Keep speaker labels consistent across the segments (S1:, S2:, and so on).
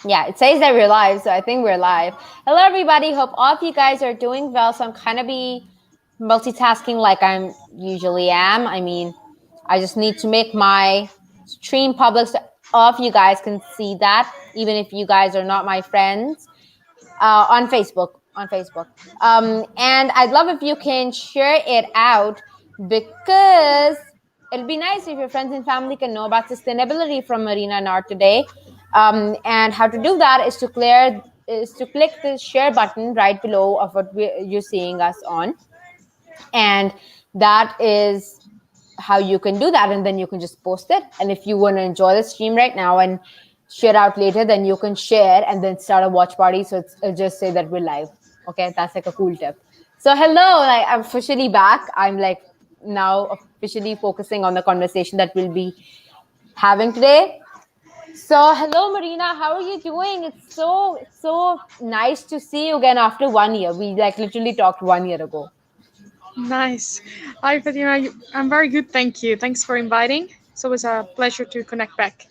S1: Yeah, it says that we're live, so I think we're live. Hello, everybody. Hope all of you guys are doing well. So I'm kind of be multitasking like I'm usually am. I mean, I just need to make my stream public so all of you guys can see that, even if you guys are not my friends on Facebook. And I'd love if you can share it out because it'll be nice if your friends and family can know about sustainability from Marina Nart today. And how to do that is to click the share button right below of what you're seeing us on, and that is how you can do that. And then you can just post it. And if you want to enjoy the stream right now and share out later, then you can share and then start a watch party. So it'll just say that we're live. Okay, that's like a cool tip. So hello, like I'm officially back. I'm like now officially focusing on the conversation that we'll be having today. So hello, Marina, how are you doing? It's so nice to see you again after 1 year. We like literally talked 1 year ago.
S2: Nice. Hi, Fatima. I'm very good, thank you. Thanks for inviting. It's always a pleasure to connect back.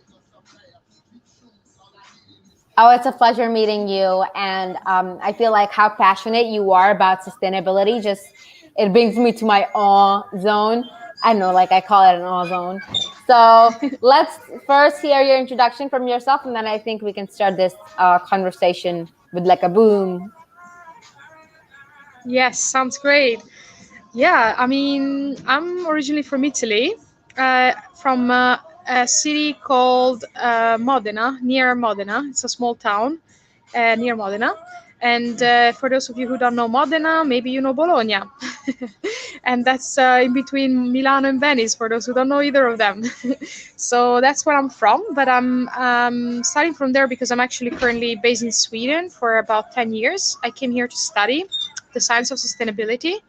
S1: Oh, it's a pleasure meeting you. And I feel like how passionate you are about sustainability. Just it brings me to my awe zone. I know, like I call it an awe zone. So let's first hear your introduction from yourself, and then I think we can start this conversation with like a boom.
S2: Yes, sounds great. Yeah, I mean, I'm originally from Italy, from a city called Modena, near Modena. It's a small town near Modena. And for those of you who don't know Modena, maybe you know Bologna. And that's in between Milano and Venice, for those who don't know either of them. So that's where I'm from. But I'm starting from there because I'm actually currently based in Sweden for about 10 years. I came here to study the science of sustainability,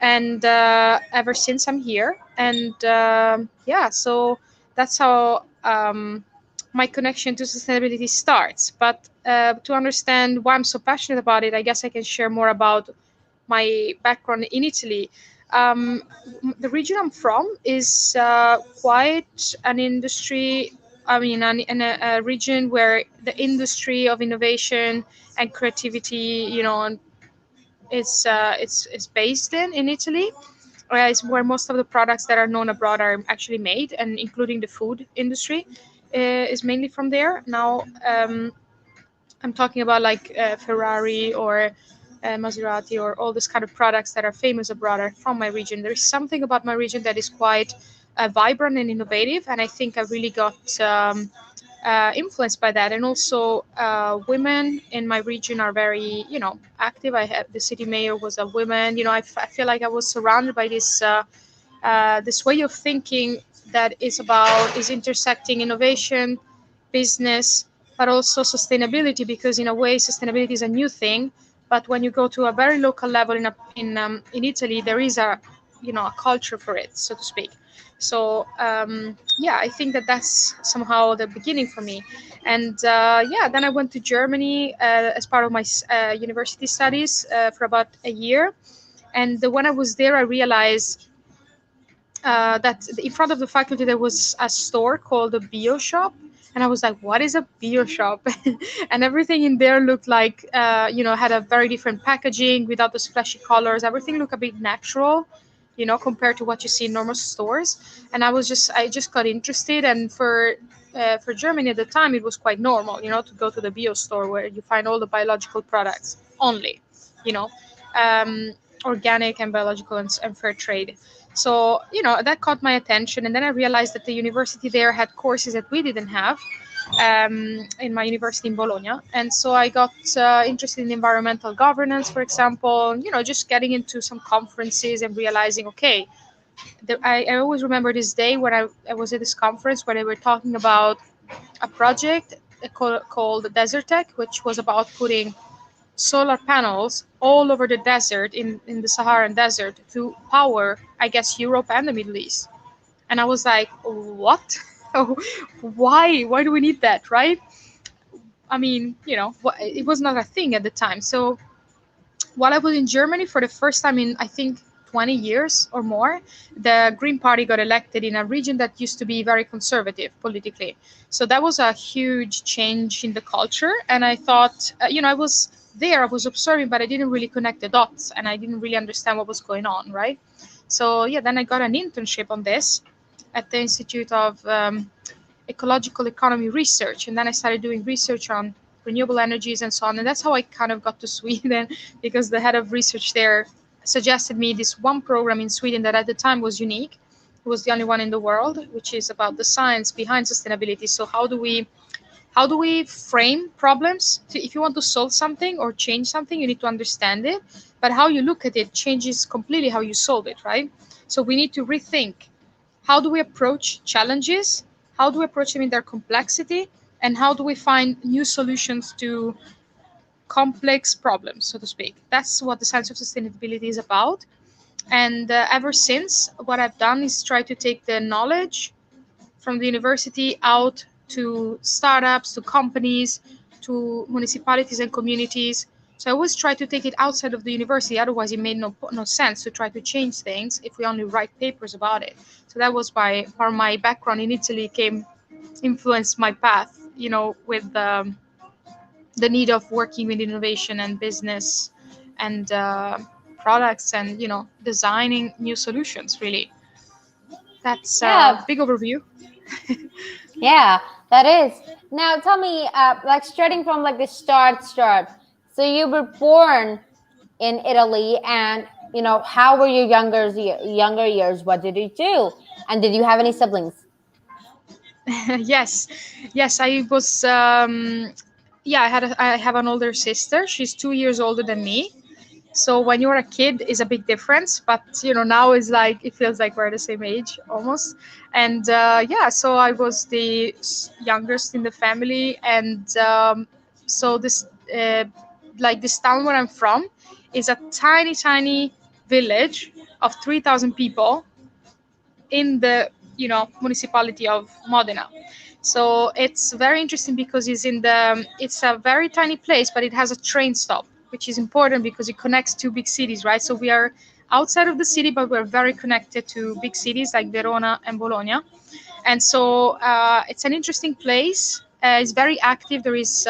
S2: and ever since I'm here. And yeah, so that's how my connection to sustainability starts. But to understand why I'm so passionate about it, I guess I can share more about my background in Italy. The region I'm from is quite an industry. I mean, a region where the industry of innovation and creativity, it's based in Italy. Is where most of the products that are known abroad are actually made, and including the food industry is mainly from there. Now, I'm talking about like Ferrari or Maserati or all these kind of products that are famous abroad are from my region. There is something about my region that is quite vibrant and innovative, and I think I really got influenced by that. And also, women in my region are very, active. I have the city mayor was a woman. I feel like I was surrounded by this way of thinking that is intersecting innovation, business, but also sustainability. Because in a way, sustainability is a new thing, but when you go to a very local level in Italy, there is a culture for it, so to speak. So yeah, I think that that's somehow the beginning for me. And yeah, then I went to Germany as part of my university studies for about a year. And when I was there, I realized that in front of the faculty there was a store called a bio shop. And I was like, what is a bio shop? And everything in there looked like had a very different packaging without the splashy colors. Everything looked a bit natural, compared to what you see in normal stores. And I just got interested. And for Germany at the time, it was quite normal, to go to the bio store where you find all the biological products only, you know um, organic and biological and fair trade. So, that caught my attention. And then I realized that the university there had courses that we didn't have in my university in Bologna. And so I got interested in environmental governance, for example, just getting into some conferences and realizing, okay, I always remember this day when I was at this conference where they were talking about a project called Desert Tech, which was about putting solar panels all over the desert in the Saharan desert to power, I guess, Europe and the Middle East. And I was like, what? Why do we need that, right? I mean, it was not a thing at the time. So while I was in Germany for the first time in, I think, 20 years or more, the Green Party got elected in a region that used to be very conservative politically. So that was a huge change in the culture. And I thought, I was there, I was observing, but I didn't really connect the dots and I didn't really understand what was going on, right? So yeah, then I got an internship on this at the Institute of Ecological Economy Research. And then I started doing research on renewable energies and so on. And that's how I kind of got to Sweden, because the head of research there suggested me this one program in Sweden that at the time was unique. It was the only one in the world, which is about the science behind sustainability. So how do we frame problems? If you want to solve something or change something, you need to understand it. But how you look at it changes completely how you solve it, right? So we need to rethink, how do we approach challenges? How do we approach them in their complexity? And how do we find new solutions to complex problems, so to speak? That's what the science of sustainability is about. And ever since, what I've done is try to take the knowledge from the university out to startups, to companies, to municipalities and communities. So I always try to take it outside of the university. Otherwise, it made no sense to try to change things if we only write papers about it. So that was part of my background in Italy came influenced my path, with the need of working with innovation and business and products and designing new solutions. Really, that's a
S1: Yeah,
S2: big overview.
S1: yeah, that is. Now tell me, like starting from like the start. So you were born in Italy, and how were your younger years? What did you do? And did you have any siblings?
S2: Yes, yes, I was. Yeah, I have an older sister. She's 2 years older than me. So when you're a kid, is a big difference. But now is like it feels like we're the same age almost. And yeah, so I was the youngest in the family, and so this like this town where I'm from is a tiny, tiny village of 3,000 people in the municipality of Modena. So it's very interesting because it's a very tiny place, but it has a train stop, which is important because it connects two big cities, right? So we are outside of the city, but we're very connected to big cities like Verona and Bologna. And so it's an interesting place. It's very active. There is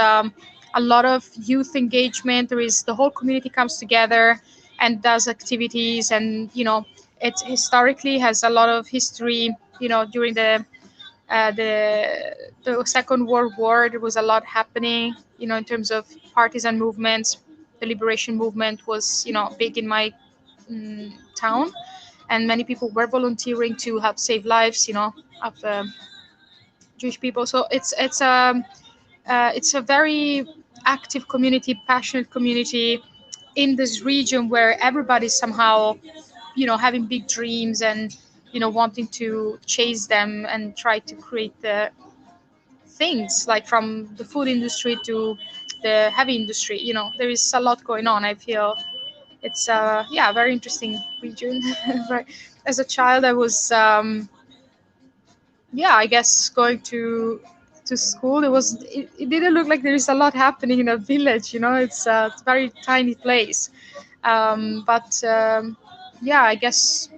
S2: a lot of youth engagement. There is the whole community comes together and does activities, and it historically has a lot of history. During uh, the the Second World War, there was a lot happening. In terms of partisan movements, the liberation movement was big in my town, and many people were volunteering to help save lives. Of Jewish people. So it's a very active community, passionate community in this region where everybody's somehow having big dreams and wanting to chase them and try to create the things like from the food industry to the heavy industry. There is a lot going on. I feel it's yeah, a very interesting region. Right. As a child, I was yeah, I guess going to school, it didn't look like there is a lot happening in a village. It's a very tiny place. But yeah, I guess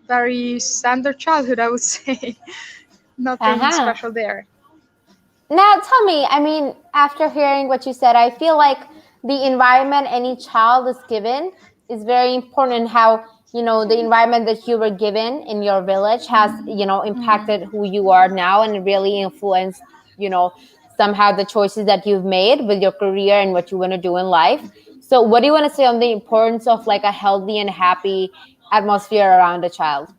S2: very standard childhood, I would say. Nothing
S1: Uh-huh.
S2: special there.
S1: Now tell me, I mean, after hearing what you said, I feel like the environment any child is given is very important. How, the environment that you were given in your village has, impacted who you are now, and really influenced, you know, somehow the choices that you've made with your career and what you want to do in life. So what do you want to say on the importance of like a healthy and happy atmosphere around a child?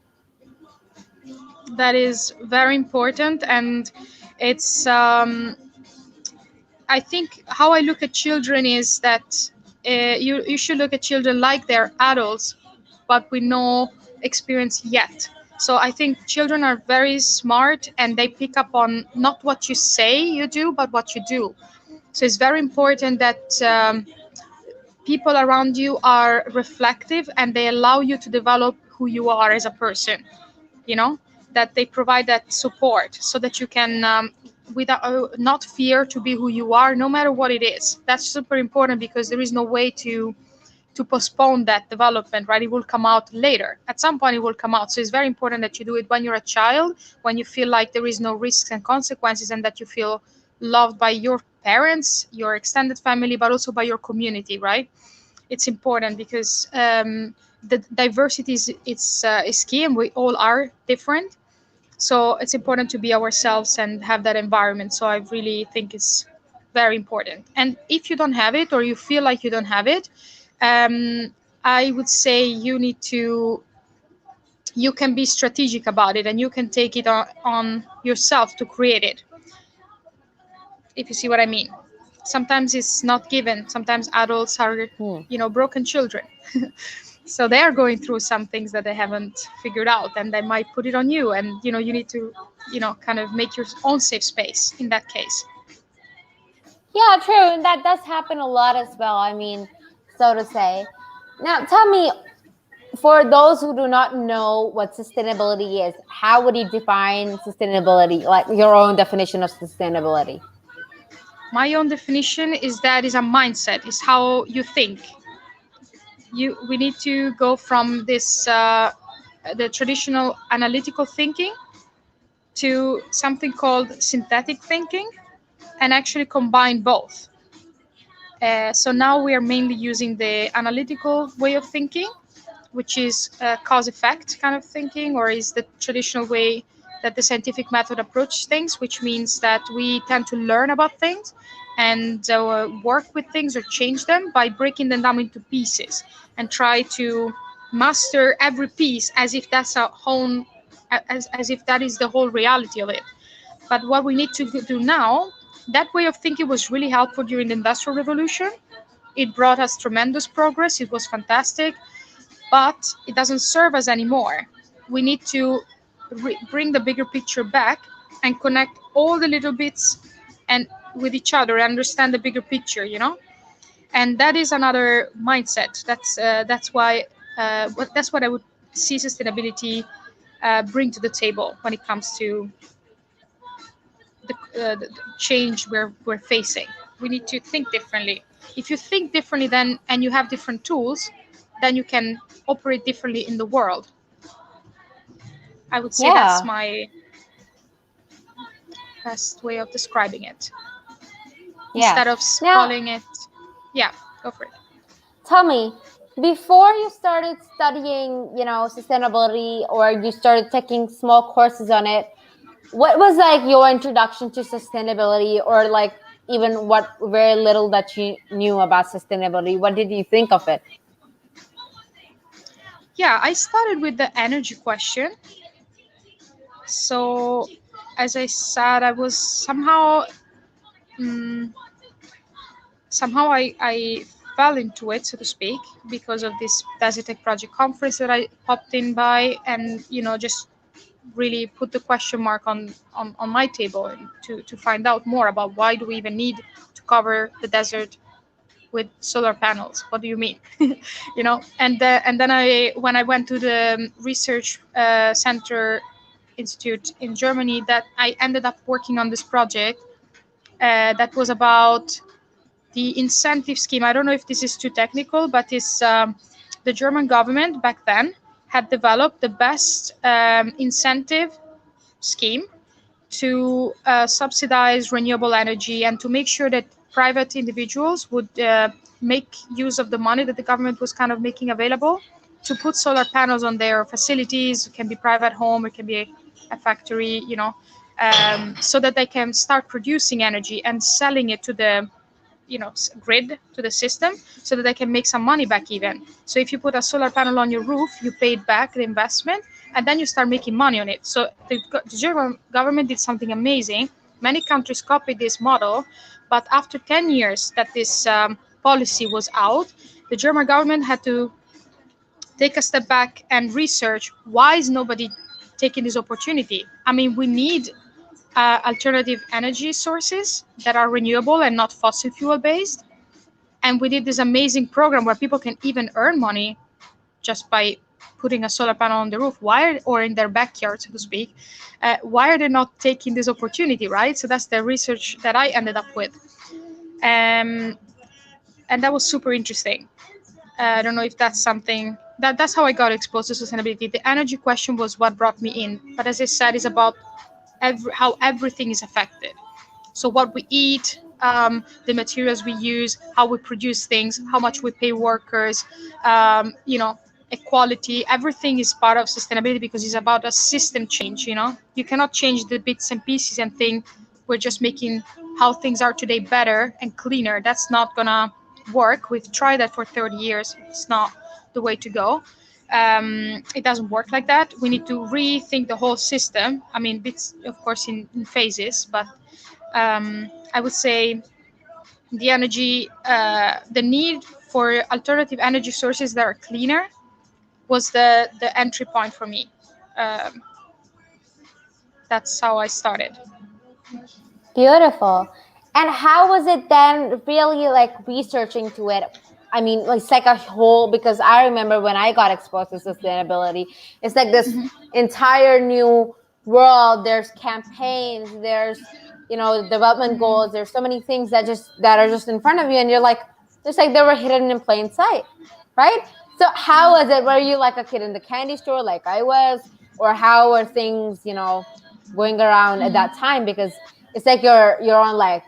S2: That is very important, and it's I think how I look at children is that you should look at children like they're adults, but with no experience yet. So I think children are very smart and they pick up on not what you say you do, but what you do. So it's very important that people around you are reflective and they allow you to develop who you are as a person. You know that they provide that support so that you can without not fear to be who you are, no matter what it is. That's super important because there is no way to to postpone that development, right? It will come out later. At some point, it will come out. So it's very important that you do it when you're a child, when you feel like there is no risks and consequences, and that you feel loved by your parents, your extended family, but also by your community, right? It's important because the diversity is key, and we all are different. So it's important to be ourselves and have that environment. So I really think it's very important. And if you don't have it, or you feel like you don't have it, I would say you can be strategic about it, and you can take it on yourself to create it, if you see what I mean. Sometimes it's not given. Sometimes adults are,
S1: Hmm.
S2: broken children. So they are going through some things that they haven't figured out, and they might put it on you, and you need to kind of make your own safe space in that case.
S1: Yeah, true. And that does happen a lot as well. I mean, so to say. Now, tell me, for those who do not know what sustainability is, how would you define sustainability, like your own definition of sustainability?
S2: My own definition is that is a mindset, is how you think. We need to go from this the traditional analytical thinking to something called synthetic thinking, and actually combine both. So now we are mainly using the analytical way of thinking, which is cause effect kind of thinking, or is the traditional way that the scientific method approaches things, which means that we tend to learn about things and work with things or change them by breaking them down into pieces, and try to master every piece as if that's a whole, as if that is the whole reality of it. But what we need to do now, that way of thinking was really helpful during the Industrial Revolution. It brought us tremendous progress. It was fantastic, but it doesn't serve us anymore. We need to bring the bigger picture back and connect all the little bits and with each other and understand the bigger picture. And that is another mindset. That's why that's what I would see sustainability bring to the table when it comes to the change we're facing. We need to think differently. If you think differently, then and you have different tools, then you can operate differently in the world. I would say that's
S1: Yeah.
S2: my best way of describing it.
S1: Yeah.
S2: Instead of
S1: Now,
S2: calling it, yeah, go for it.
S1: tell me, before you started studying, sustainability, or you started taking small courses on it, what was like your introduction to sustainability, or like even what very little that you knew about sustainability? What did you think of it?
S2: Yeah, I started with the energy question. So, as I said, I was mm, somehow I fell into it, so to speak, because of this Tech Project conference that I popped in by, and just really put the question mark on my table, and to find out more about why do we even need to cover the desert with solar panels. What do you mean? And then when I went to the research center institute in Germany, that I ended up working on this project that was about the incentive scheme. I don't know if this is too technical, but it's the German government back then had developed the best incentive scheme to subsidize renewable energy, and to make sure that private individuals would make use of the money that the government was kind of making available to put solar panels on their facilities. It can be private home, it can be a factory, so that they can start producing energy and selling it to the grid, to the system, so that they can make some money back even. So if you put a solar panel on your roof, you paid back the investment, and then you start making money on it. So the German government did something amazing. Many countries copied this model, but after 10 years that this policy was out, the German government had to take a step back and research, why is nobody taking this opportunity? I mean, we need alternative energy sources that are renewable and not fossil fuel based. And we did this amazing program where people can even earn money just by putting a solar panel on the roof. Or in their backyard, so to speak. Why are they not taking this opportunity, right? So that's the research that I ended up with. And that was super interesting. I don't know if that's something that's how I got exposed to sustainability. The energy question was what brought me in, but as I said, it's about how everything is affected. So what we eat, the materials we use, how we produce things, how much we pay workers, you know, equality, everything is part of sustainability because it's about a system change, you know. You cannot change the bits and pieces and think we're just making how things are today better and cleaner. That's not gonna work. We've tried that for 30 years. It's not the way to go. It doesn't work like that. We need to rethink the whole system. I mean, it's of course in phases, but I would say the need for alternative energy sources that are cleaner was the entry point for me. Um, that's how I started.
S1: Beautiful. And how was it then really like researching to it? I mean, like, it's like a whole, because I remember when I got exposed to sustainability, it's like this entire new world. There's campaigns, there's, you know, development goals, there's so many things that are just in front of you, and you're like, just like they were hidden in plain sight, right? So how was it? Were you like a kid in the candy store like I was? Or how were things, you know, going around at that time? Because it's like you're on, like,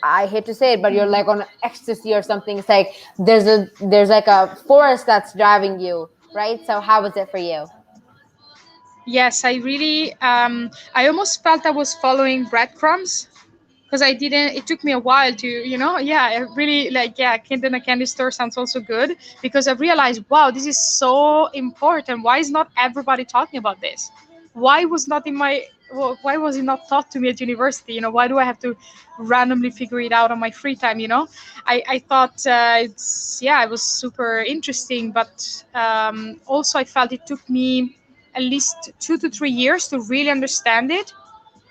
S1: I hate to say it, but you're like on ecstasy or something. It's like there's like a force that's driving you, right? So how was it for you?
S2: Yes, I really, I almost felt I was following breadcrumbs because I didn't. It took me a while to, yeah, I really like, yeah, kid in a candy store sounds also good because I realized, wow, this is so important. Why is not everybody talking about this? Why was not in my why was it not taught to me at university? Why do I have to randomly figure it out on my free time? I thought it was super interesting, but also I felt it took me at least 2 to 3 years to really understand it.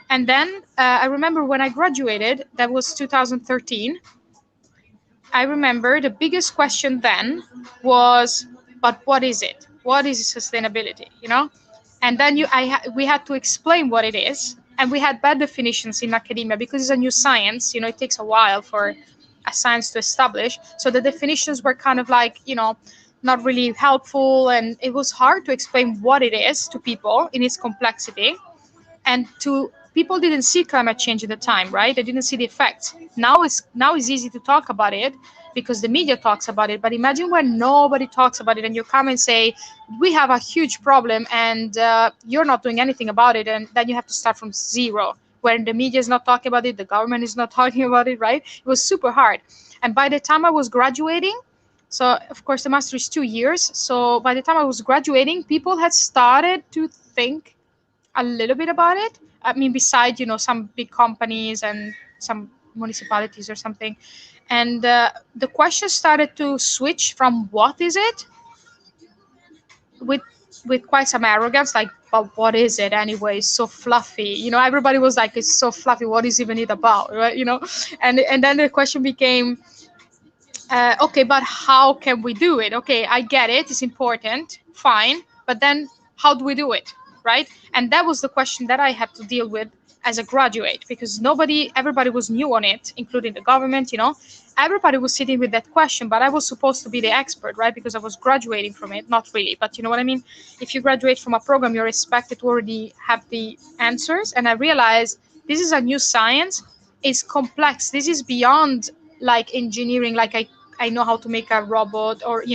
S2: And then I remember when I graduated, that was 2013. I remember the biggest question then was, but what is it? What is sustainability? And then we had to explain what it is, and we had bad definitions in academia because it's a new science. It takes a while for a science to establish. So the definitions were kind of like, not really helpful, and it was hard to explain what it is to people in its complexity. And to people didn't see climate change at the time, right? They didn't see the effects. Now it's easy to talk about it because the media talks about it. But imagine when nobody talks about it, and you come and say, we have a huge problem, and you're not doing anything about it, and then you have to start from zero, when the media is not talking about it, the government is not talking about it, right? It was super hard. And by the time I was graduating, so of course the master is 2 years, so by the time I was graduating, people had started to think a little bit about it. I mean, besides, some big companies and some municipalities or something. And the question started to switch from what is it, with quite some arrogance, like, but what is it anyway? It's so fluffy. Everybody was like, it's so fluffy. What is even it about, right? And then the question became, okay, but how can we do it? Okay, I get it. It's important. Fine. But then how do we do it? Right? And that was the question that I had to deal with as a graduate, because everybody was new on it, including the government. Everybody was sitting with that question, but I was supposed to be the expert, right? Because I was graduating from it. Not really, but you know what I mean? If you graduate from a program, you're expected to already have the answers. And I realized this is a new science. It's complex. This is beyond like engineering, like I know how to make a robot, or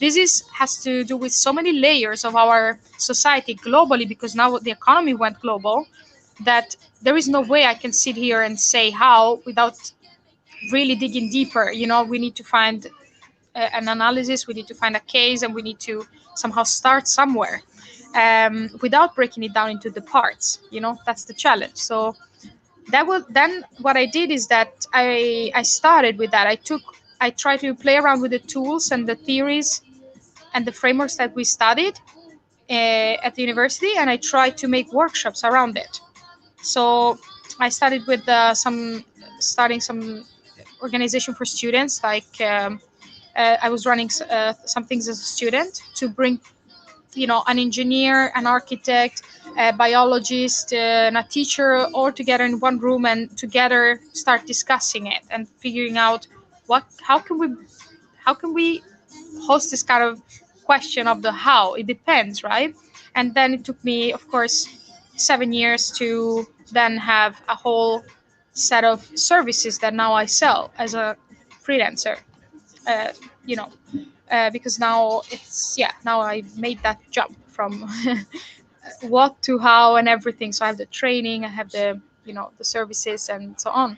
S2: this has to do with so many layers of our society globally, because now the economy went global, that there is no way I can sit here and say how without really digging deeper. We need to find an analysis, we need to find a case, and we need to somehow start somewhere, without breaking it down into the parts. That's the challenge. So that was then what I did is that I started with that. I tried to play around with the tools and the theories and the frameworks that we studied at the university, and I tried to make workshops around it. So I started with starting some organization for students, like I was running some things as a student to bring an engineer, an architect, a biologist, and a teacher all together in one room, and together start discussing it and figuring out how can we host this kind of question of the how. It depends, right? And then it took me, of course, 7 years to then have a whole set of services that now I sell as a freelancer. Uh, you know, because now it's, yeah, now I made that jump from what to how and everything. So I have the training, I have the, the services and so on.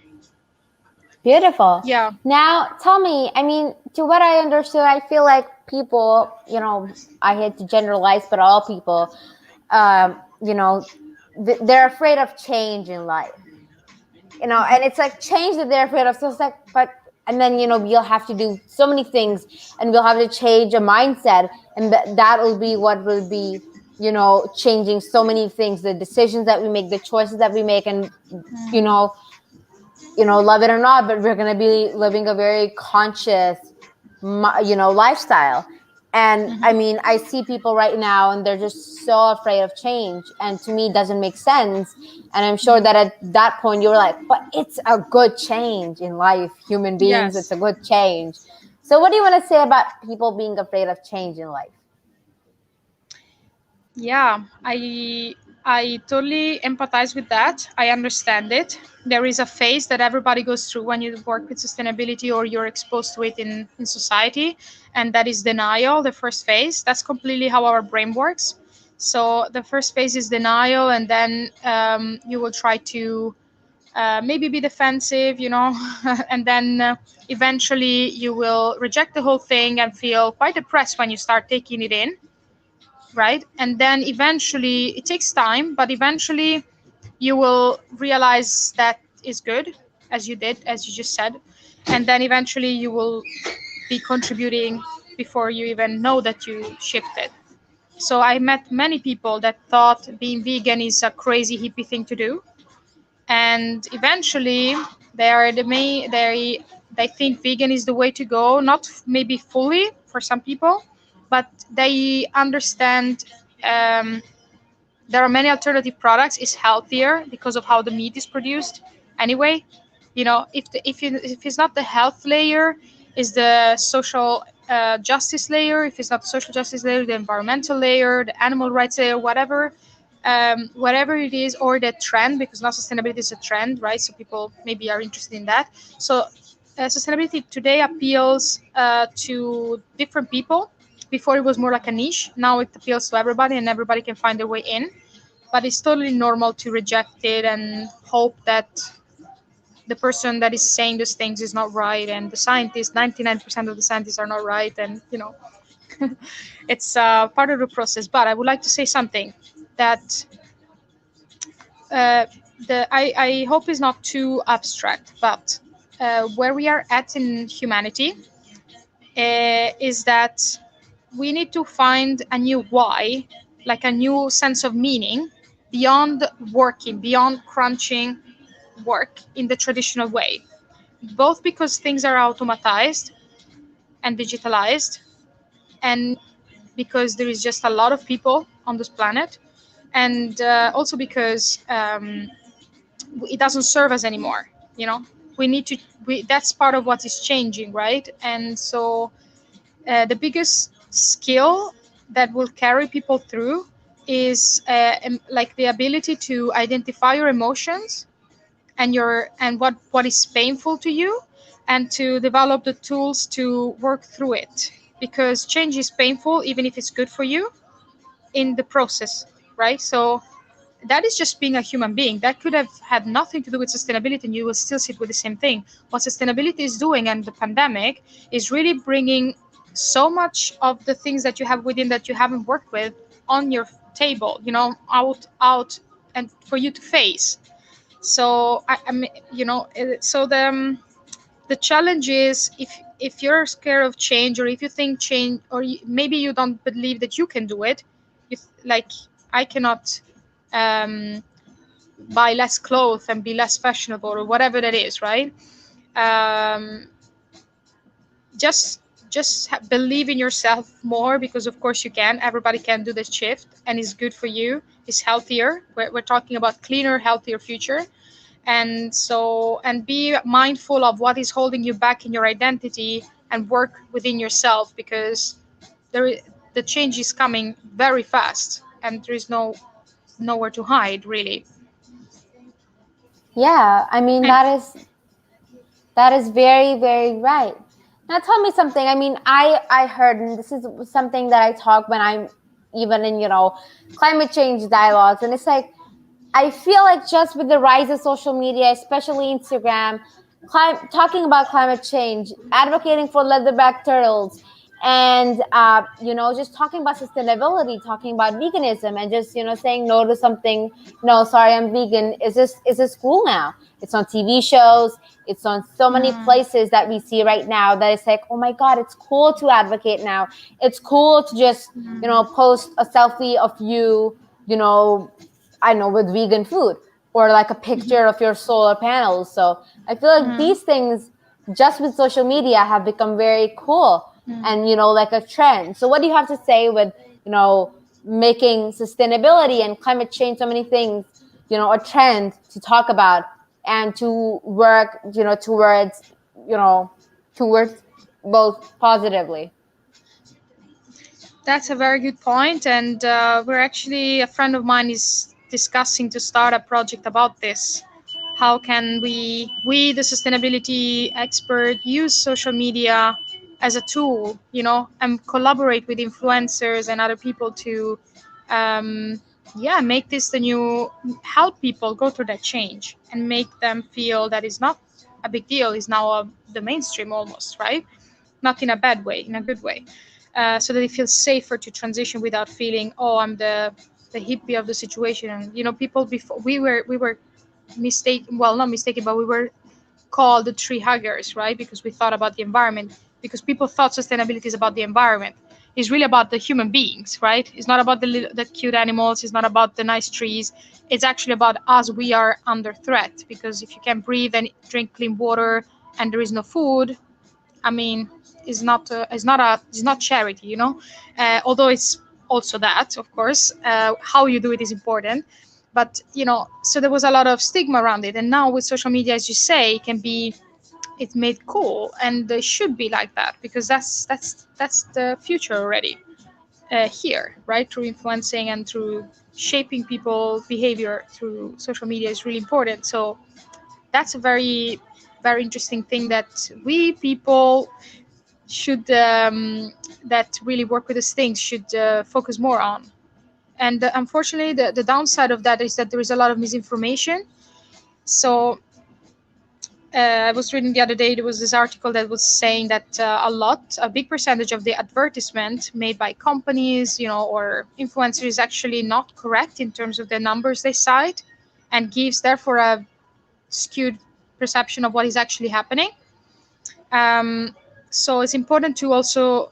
S1: Beautiful.
S2: Yeah.
S1: Now, tell me, I mean, to what I understood, I feel like people, I hate to generalize, but all people, you know, they're afraid of change in life, and it's like change that they're afraid of. So it's like, and then, you'll have to do so many things, and we'll have to change a mindset, and that'll be what will be, changing so many things, the decisions that we make, the choices that we make, and, you know, love it or not, but we're going to be living a very conscious, lifestyle. And I mean, I see people right now and they're just so afraid of change. And to me, it doesn't make sense. And I'm sure that at that point you were like, but it's a good change in life, human beings, it's
S2: Yes.
S1: a good change. So what do you want to say about people being afraid of change in life?
S2: Yeah, I totally empathize with that. I understand it. There is a phase that everybody goes through when you work with sustainability or you're exposed to it in society, and that is denial, the first phase. That's completely how our brain works. So the first phase is denial, and then you will try to maybe be defensive, and then eventually you will reject the whole thing and feel quite depressed when you start taking it in, right? And then eventually, it takes time, but eventually you will realize that is good, as you did, as you just said. And then eventually you will be contributing before you even know that you shifted. So I met many people that thought being vegan is a crazy hippie thing to do, and eventually they are the main they think vegan is the way to go, not maybe fully for some people, but they understand there are many alternative products. It's healthier because of how the meat is produced anyway. If it's not the health layer, is the social justice layer. If it's not the social justice layer, the environmental layer, the animal rights layer, whatever it is, or the trend, because now sustainability is a trend, right? So people maybe are interested in that. So sustainability today appeals to different people. Before it was more like a niche. Now it appeals to everybody, and everybody can find their way in. But it's totally normal to reject it and hope that the person that is saying those things is not right, and the scientists, 99% of the scientists are not right, and it's part of the process. But I would like to say something that uh, I hope is not too abstract, but where we are at in humanity is that we need to find a new why, like a new sense of meaning beyond working, beyond crunching work in the traditional way. Both because things are automatized and digitalized, and because there is just a lot of people on this planet, and also because it doesn't serve us anymore. You know, we need to. That's part of what is changing, right? And so the biggest skill that will carry people through is like the ability to identify your emotions and what is painful to you, and to develop the tools to work through it, because change is painful even if it's good for you in the process, right? So that is just being a human being. That could have had nothing to do with sustainability, and you will still sit with the same thing. What sustainability is doing, and the pandemic is really bringing so much of the things that you have within that you haven't worked with on your table, out, and for you to face. So I mean, so the challenge is, if you're scared of change, or if you think change, or maybe you don't believe that you can do it, like I cannot um, buy less clothes and be less fashionable, or whatever that is, right? Um, just believe in yourself more, because of course you can. Everybody can do this shift, and it's good for you. It's healthier. We're talking about cleaner, healthier future. And be mindful of what is holding you back in your identity, and work within yourself, because there is, the change is coming very fast, and there is nowhere to hide really.
S1: Yeah, I mean
S2: And
S1: that is very, very right. Now tell me something. I mean, I heard, and this is something that I talk when I'm even in, climate change dialogues, and it's like I feel like just with the rise of social media, especially Instagram, talking about climate change, advocating for leatherback turtles, and just talking about sustainability, talking about veganism, and just saying no to something. No, sorry, I'm vegan. Is this cool now? It's on TV shows. It's on so many places that we see right now that it's like, oh my god, it's cool to advocate now. It's cool to just post a selfie of you, you know I know, with vegan food, or like a picture of your solar panels. So I feel like these things, just with social media, have become very cool and, like a trend. So what do you have to say with, making sustainability and climate change, so many things, a trend to talk about and to work, towards both positively?
S2: that's a very good point, and we're actually, a friend of mine is discussing to start a project about this. How can we the sustainability expert, use social media as a tool, and collaborate with influencers and other people to make this the new, help people go through that change and make them feel that it's not a big deal, is now the mainstream almost, right? Not in a bad way, in a good way, so that they feel safer to transition without feeling, oh, I'm the hippie of the situation. And people before, we were mistaken, well, not mistaken, but we were called the tree huggers, right? Because we thought about the environment, because people thought sustainability is about the environment. It's really about the human beings, right? It's not about the cute animals. It's not about the nice trees. It's actually about us. We are under threat, because if you can breathe and drink clean water and there is no food, I mean, it's not charity, although it's also that, of course. How you do it is important, but so there was a lot of stigma around it, and now with social media, as you say, it's made cool, and it should be like that, because that's the future already, here, right? Through influencing and through shaping people behavior through social media is really important. So that's a very, very interesting thing that we people should, that really work with these things, should focus more on. And unfortunately, the downside of that is that there is a lot of misinformation. So I was reading the other day, there was this article that was saying that a big percentage of the advertisement made by companies, or influencers, is actually not correct in terms of the numbers they cite, and gives therefore a skewed perception of what is actually happening. So it's important to also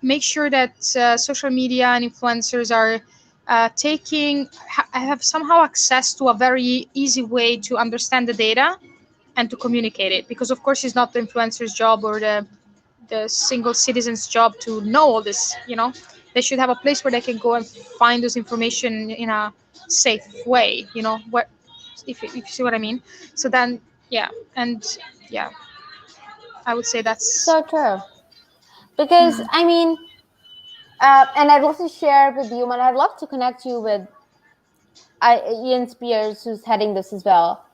S2: make sure that social media and influencers are have somehow access to a very easy way to understand the data and to communicate it, because of course it's not the influencer's job or the single citizen's job to know all this. They should have a place where they can go and find this information in a safe way, what, if you see what I mean. So then, yeah. And yeah, I would say that's.
S1: So true. Because I mean, and I'd love to share with you, and I'd love to connect you with Ian Spears, who's heading this as well.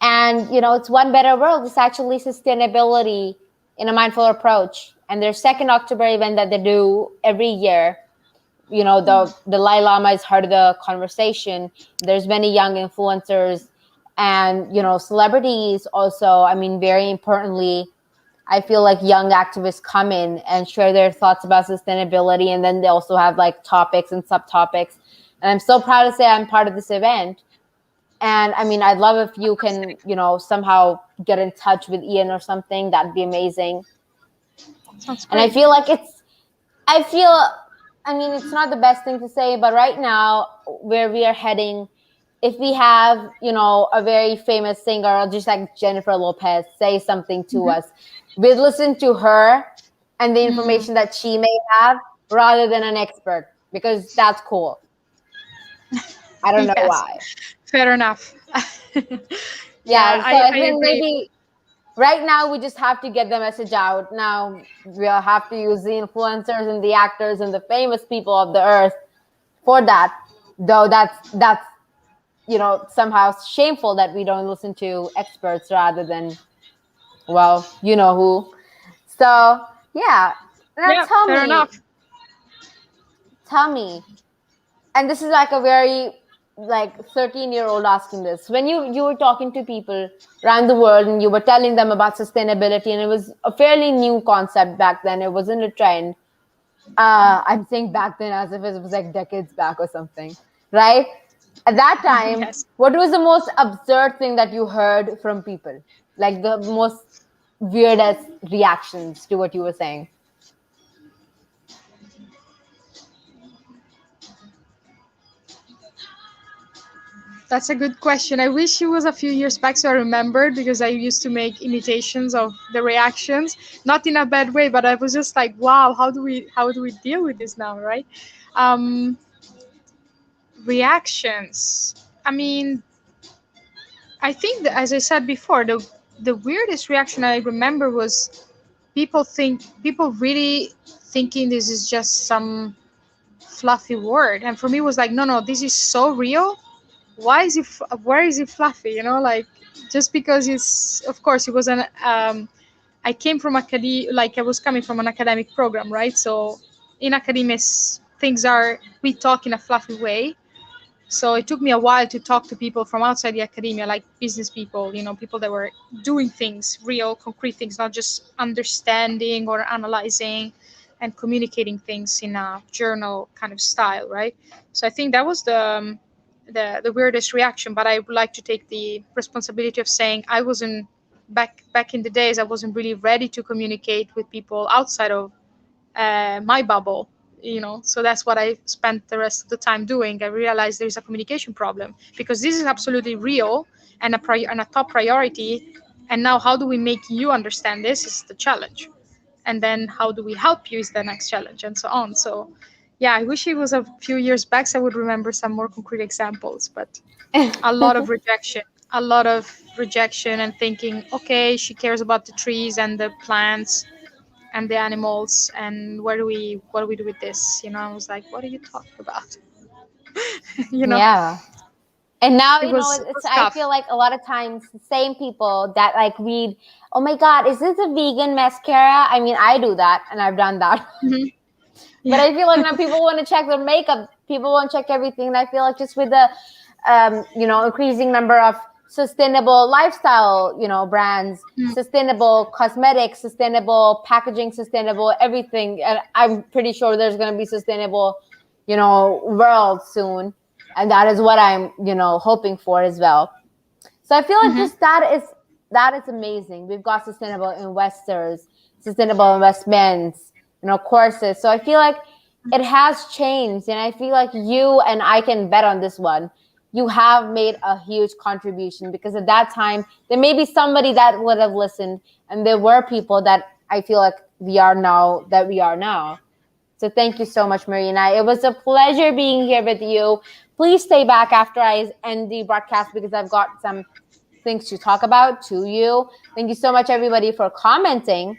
S1: And it's One Better World. It's actually sustainability in a mindful approach. And their second October event that they do every year. The Dalai Lama is part of the conversation. There's many young influencers and celebrities also. I mean, very importantly, I feel like young activists come in and share their thoughts about sustainability, and then they also have like topics and subtopics. And I'm so proud to say I'm part of this event. And I mean, I'd love if you can, somehow get in touch with Ian or something. That'd be amazing.
S2: Sounds
S1: And I
S2: great.
S1: feel like I mean, it's not the best thing to say, but right now, where we are heading, if we have, a very famous singer, just like Jennifer Lopez, say something to us, we'd listen to her and the information that she may have rather than an expert, because that's cool. I don't know
S2: Yes,
S1: why.
S2: fair enough. Yeah,
S1: Yeah, so
S2: I
S1: I think
S2: agree.
S1: maybe Right now, we just have to get the message out. Now we'll have to use the influencers and the actors and the famous people of the earth for that. Though that's somehow shameful that we don't listen to experts rather than, well, you know who. So yeah, now
S2: Yeah, fair enough.
S1: tell me, and this is like a very like 13-year-old asking this. When you were talking to people around the world and you were telling them about sustainability, and it was a fairly new concept back then, it wasn't a trend. I'm saying back then as if it was like decades back or something, right? At that time,
S2: Yes.
S1: what was the most absurd thing that you heard from people? Like the most weirdest reactions to what you were saying?
S2: That's a good question. I wish it was a few years back so I remembered, because I used to make imitations of the reactions, not in a bad way, but I was just like, wow, how do we deal with this now, right? Um, Reactions. I mean, I think that, as I said before, the weirdest reaction I remember was people really thinking this is just some fluffy word, and for me it was like, no, no, this is so real. Why is it where is it fluffy, like, just because it's, of course, it was an I came from academia, like I was coming from an academic program, right? So in academia, things are, we talk in a fluffy way. So it took me a while to talk to people from outside the academia, like business people, people that were doing things, real concrete things, not just understanding or analyzing and communicating things in a journal kind of style, right? So I think that was the weirdest reaction. But I would like to take the responsibility of saying I wasn't, back in the days, I wasn't really ready to communicate with people outside of my bubble. So that's what I spent the rest of the time doing. I realized there's a communication problem, because this is absolutely real and and a top priority. And now, how do we make you understand this is the challenge, and then how do we help you is the next challenge, and so on. So yeah, I wish it was a few years back so I would remember some more concrete examples. But a lot of rejection, and thinking, okay, she cares about the trees and the plants and the animals, and what do we do with this? I was like, what are you talking about? you know
S1: Yeah. And now,
S2: it was it
S1: it's,
S2: was
S1: I
S2: tough.
S1: feel like a lot of times the same people that like read, oh my God, is this a vegan mascara? I mean, I do that and I've done that.
S2: Hmm.
S1: But
S2: Yeah.
S1: I feel like now people want to check their makeup. People want to check everything. And I feel like just with the, increasing number of sustainable lifestyle, brands,
S2: Mm.
S1: sustainable cosmetics, sustainable packaging, sustainable everything. And I'm pretty sure there's going to be sustainable, world soon. And that is what I'm, hoping for as well. So I feel like
S2: Hmm.
S1: just that is amazing. We've got sustainable investors, sustainable investments, courses. So I feel like it has changed, and I feel like you and I can bet on this one. You have made a huge contribution, because at that time there may be somebody that would have listened, and there were people that I feel like we are now. So thank you so much, Marina. It was a pleasure being here with you. Please stay back after I end the broadcast, because I've got some things to talk about to you. Thank you so much, everybody, for commenting.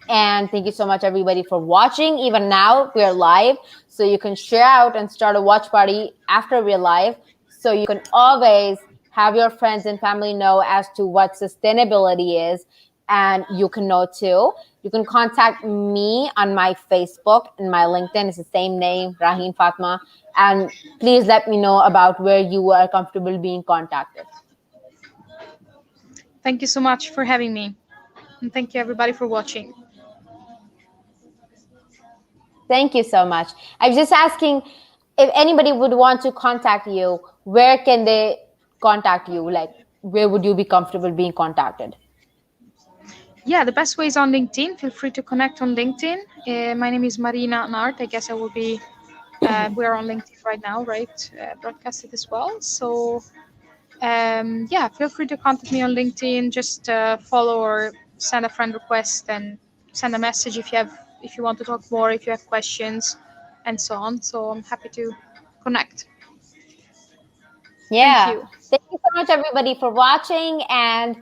S1: And thank you so much, everybody, for watching. Even now, we're live. So you can share out and start a watch party after we're live. So you can always have your friends and family know as to what sustainability is. And you can know too. You can contact me on my Facebook and my LinkedIn. It's the same name, Raheen Fatma. And please let me know about where you are comfortable being contacted.
S2: Thank you so much for having me, and thank you everybody for watching.
S1: Thank you so much. I was just asking if anybody would want to contact you, where can they contact you? Like, where would you be comfortable being contacted?
S2: Yeah, the best way is on LinkedIn. Feel free to connect on LinkedIn. My name is Marina Nart. I guess I will be we're on LinkedIn right now, right? Broadcasted as well. So yeah, feel free to contact me on LinkedIn. Just follow or send a friend request, and send a message if you want to talk more, if you have questions, and so on. So I'm happy to connect. Thank
S1: Yeah.
S2: you.
S1: Thank you so much, everybody, for watching and,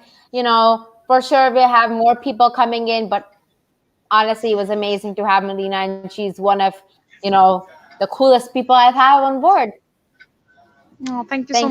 S1: for sure we'll have more people coming in, but honestly, it was amazing to have Marina, and she's one of, the coolest people I've had on board.
S2: Oh, thank you
S1: Thank
S2: so